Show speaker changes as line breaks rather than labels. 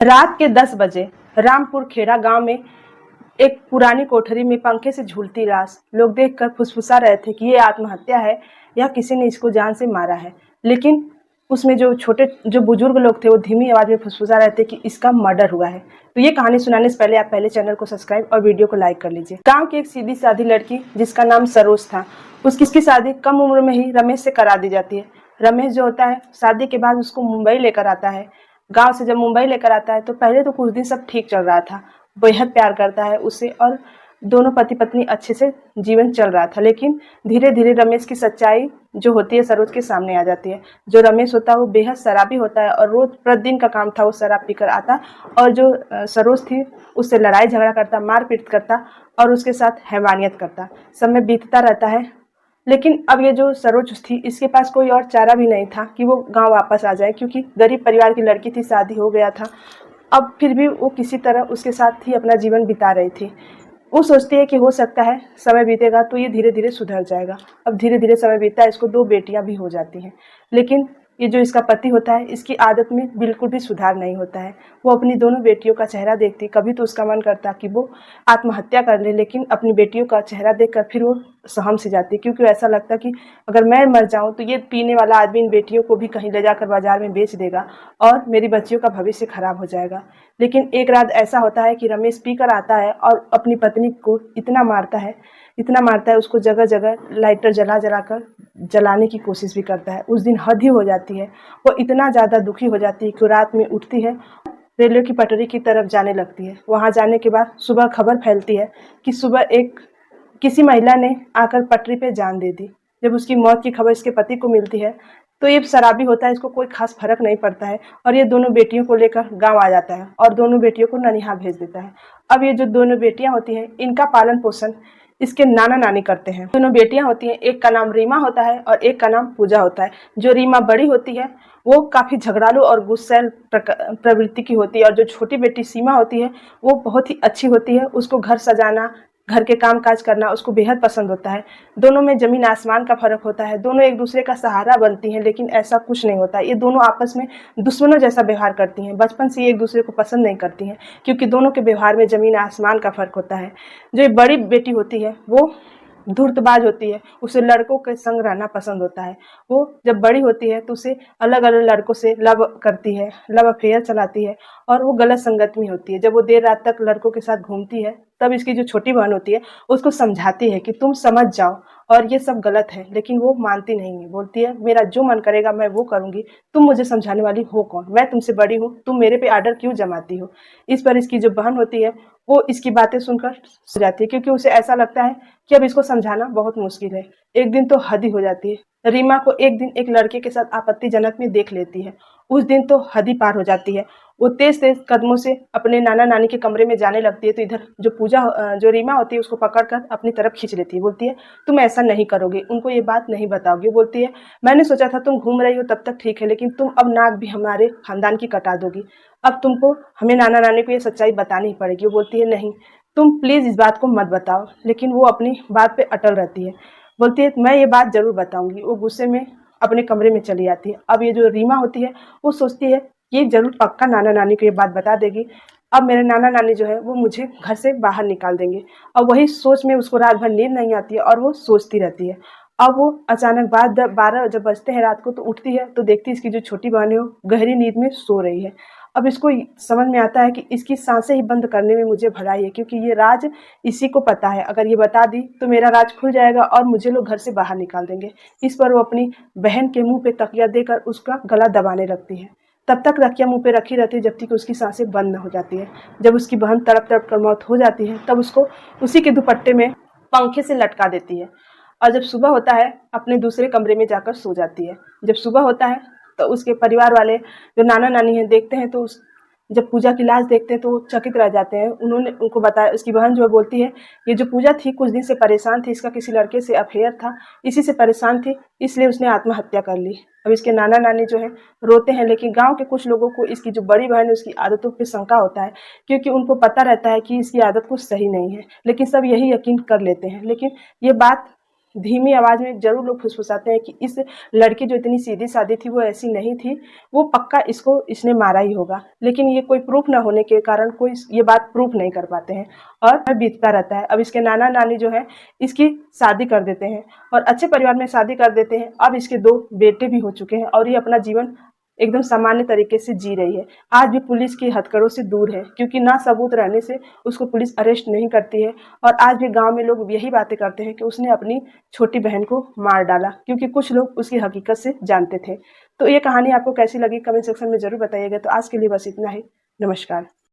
रात के 10 बजे रामपुर खेड़ा गांव में एक पुरानी कोठरी में पंखे से झूलती लाश लोग देखकर फुसफुसा रहे थे कि ये आत्महत्या है या किसी ने इसको जान से मारा है। लेकिन उसमें जो बुजुर्ग लोग थे वो धीमी आवाज में फुसफुसा रहे थे कि इसका मर्डर हुआ है। तो ये कहानी सुनाने से पहले आप पहले चैनल को सब्सक्राइब और वीडियो को लाइक कर लीजिए। गांव की एक सीधी सादी लड़की जिसका नाम सरोज था, उसकी शादी कम उम्र में ही रमेश से करा दी जाती है। रमेश जो होता है शादी के बाद उसको मुंबई लेकर आता है। गांव से जब मुंबई लेकर आता है तो पहले तो कुछ दिन सब ठीक चल रहा था, बेहद प्यार करता है उसे और दोनों पति पत्नी अच्छे से जीवन चल रहा था। लेकिन धीरे धीरे रमेश की सच्चाई जो होती है सरोज के सामने आ जाती है। जो रमेश होता है वो बेहद शराबी होता है और रोज प्रतिदिन का काम था वो शराब पीकर आता और जो सरोज थी उससे लड़ाई झगड़ा करता, मारपीट करता और उसके साथ हैवानियत करता। समय बीतता रहता है, लेकिन अब ये जो सरोज थी इसके पास कोई और चारा भी नहीं था कि वो गांव वापस आ जाए, क्योंकि गरीब परिवार की लड़की थी, शादी हो गया था। अब फिर भी वो किसी तरह उसके साथ ही अपना जीवन बिता रही थी। वो सोचती है कि हो सकता है समय बीतेगा तो ये धीरे धीरे सुधर जाएगा। अब धीरे धीरे समय बीतता है, इसको 2 बेटियां भी हो जाती हैं। लेकिन ये जो इसका पति होता है इसकी आदत में बिल्कुल भी सुधार नहीं होता है। वो अपनी दोनों बेटियों का चेहरा देखती, कभी तो उसका मन करता कि वो आत्महत्या कर ले, लेकिन अपनी बेटियों का चेहरा देखकर फिर वो सहम से जाती, क्योंकि ऐसा लगता कि अगर मैं मर जाऊं तो ये पीने वाला आदमी इन बेटियों को भी कहीं ले जाकर बाजार में बेच देगा और मेरी बच्चियों का भविष्य खराब हो जाएगा। लेकिन एक रात ऐसा होता है कि रमेश पीकर आता है और अपनी पत्नी को इतना मारता है, उसको जगह जगह लाइटर जला जला कर जलाने की कोशिश भी करता है। उस दिन हद ही हो जाती है, वो इतना ज़्यादा दुखी हो जाती है कि रात में उठती है, रेलवे की पटरी की तरफ जाने लगती है। वहाँ जाने के बाद सुबह खबर फैलती है कि सुबह किसी महिला ने आकर पटरी पे जान दे दी। जब उसकी मौत की खबर इसके पति को मिलती है तो ये शराबी होता है, इसको कोई खास फर्क नहीं पड़ता है और ये दोनों बेटियों को लेकर गांव आ जाता है और दोनों बेटियों को ननिहाल भेज देता है। अब ये जो दोनों बेटियां होती हैं इनका पालन पोषण इसके नाना नानी करते हैं। दोनों बेटियां होती हैं, एक का नाम रीमा होता है और एक का नाम पूजा होता है। जो रीमा बड़ी होती है वो काफ़ी झगड़ालू और गुस्सैल प्रवृत्ति की होती है और जो छोटी बेटी सीमा होती है वो बहुत ही अच्छी होती है। उसको घर सजाना, घर के काम काज करना उसको बेहद पसंद होता है। दोनों में ज़मीन आसमान का फ़र्क होता है, दोनों एक दूसरे का सहारा बनती हैं, लेकिन ऐसा कुछ नहीं होता। ये दोनों आपस में दुश्मनों जैसा व्यवहार करती हैं। बचपन से ये एक दूसरे को पसंद नहीं करती हैं, क्योंकि दोनों के व्यवहार में ज़मीन आसमान का फ़र्क होता है। जो बड़ी बेटी होती है वो धूर्तबाज होती है, उसे लड़कों के संग रहना पसंद होता है। वो जब बड़ी होती है तो उसे अलग अलग लड़कों से लव करती है, लव अफेयर चलाती है और वो गलत संगत में होती है। जब वो देर रात तक लड़कों के साथ घूमती है तब इसकी जो छोटी बहन होती है उसको समझाती है कि तुम समझ जाओ और ये सब गलत है, लेकिन वो मानती नहीं है। बोलती है मेरा जो मन करेगा मैं वो करूँगी, तुम मुझे समझाने वाली हो कौन, मैं तुमसे बड़ी हूँ, तुम मेरे पे आर्डर क्यों जमाती हो। इस पर इसकी जो बहन होती है वो इसकी बातें सुनकर सो जाती है, क्योंकि उसे ऐसा लगता है कि अब इसको समझाना बहुत मुश्किल है। एक दिन तो हद ही हो जाती है। रीमा को एक दिन एक लड़के के साथ आपत्तिजनक में देख लेती है। उस दिन तो हद ही पार हो जाती है। वो तेज तेज कदमों से अपने नाना नानी के कमरे में जाने लगती है तो इधर जो रीमा होती है उसको पकड़कर अपनी तरफ खींच लेती है। बोलती है तुम ऐसा नहीं करोगे, उनको ये बात नहीं बताओगे। बोलती है मैंने सोचा था तुम घूम रही हो तब तक ठीक है, लेकिन तुम अब नाक भी हमारे खानदान की कटा दोगी। अब तुमको हमें नाना नानी को ये सच्चाई बतानी ही पड़ेगी। वो बोलती है नहीं, तुम प्लीज़ इस बात को मत बताओ। लेकिन वो अपनी बात पे अटल रहती है, बोलती है मैं ये बात ज़रूर बताऊंगी। वो गुस्से में अपने कमरे में चली जाती है। अब ये जो रीमा होती है वो सोचती है ये ज़रूर पक्का नाना नानी को ये बात बता देगी। अब मेरे नाना नानी जो है वो मुझे घर से बाहर निकाल देंगे। अब वही सोच में उसको रात भर नींद नहीं आती है और वो सोचती रहती है। अब वो अचानक बाद 12 जब बजते हैं रात को तो उठती है तो देखती है इसकी जो छोटी बहन है वो गहरी नींद में सो रही है। अब इसको समझ में आता है कि इसकी सांसें ही बंद करने में मुझे भलाई है, क्योंकि ये राज इसी को पता है। अगर ये बता दी तो मेरा राज खुल जाएगा और मुझे लोग घर से बाहर निकाल देंगे। इस पर वो अपनी बहन के मुंह पे तकिया देकर उसका गला दबाने लगती है। तब तक तकिया मुंह पे रखी रहती है जब तक उसकी सांसें बंद न हो जाती है। जब उसकी बहन तड़प तड़प कर मौत हो जाती है तब उसको उसी के दुपट्टे में पंखे से लटका देती है और जब सुबह होता है अपने दूसरे कमरे में जाकर सो जाती है। जब सुबह होता है तो उसके परिवार वाले जो नाना नानी हैं देखते हैं तो जब पूजा की लाश देखते हैं तो वो चकित रह जाते हैं। उन्होंने उनको बताया, उसकी बहन जो है बोलती है ये जो पूजा थी कुछ दिन से परेशान थी, इसका किसी लड़के से अफेयर था, इसी से परेशान थी, इसलिए उसने आत्महत्या कर ली। अब इसके नाना नानी जो है रोते हैं, लेकिन गांव के कुछ लोगों को इसकी जो बड़ी बहन है उसकी आदतों पर शंका होता है, क्योंकि उनको पता रहता है कि इसकी आदत कुछ सही नहीं है, लेकिन सब यही यकीन कर लेते हैं। लेकिन ये बात धीमी आवाज़ में ज़रूर लोग फुसफुसाते हैं कि इस लड़की जो इतनी सीधी-सादी थी वो ऐसी नहीं थी, वो पक्का इसने मारा ही होगा। लेकिन ये कोई प्रूफ़ ना होने के कारण कोई ये बात प्रूफ़ नहीं कर पाते हैं और बीतता रहता है। अब इसके नाना-नानी जो है इसकी शादी कर देते हैं और अच्छे परिवार में शादी कर देते हैं। अब इसके 2 बेटे भी हो चुके हैं और ये अपना जीवन एकदम सामान्य तरीके से जी रही है। आज भी पुलिस की हथकड़ों से दूर है क्योंकि ना सबूत रहने से उसको पुलिस अरेस्ट नहीं करती है और आज भी गाँव में लोग यही बातें करते हैं कि उसने अपनी छोटी बहन को मार डाला, क्योंकि कुछ लोग उसकी हकीकत से जानते थे। तो ये कहानी आपको कैसी लगी कमेंट सेक्शन में ज़रूर बताइएगा। तो आज के लिए बस इतना ही। नमस्कार।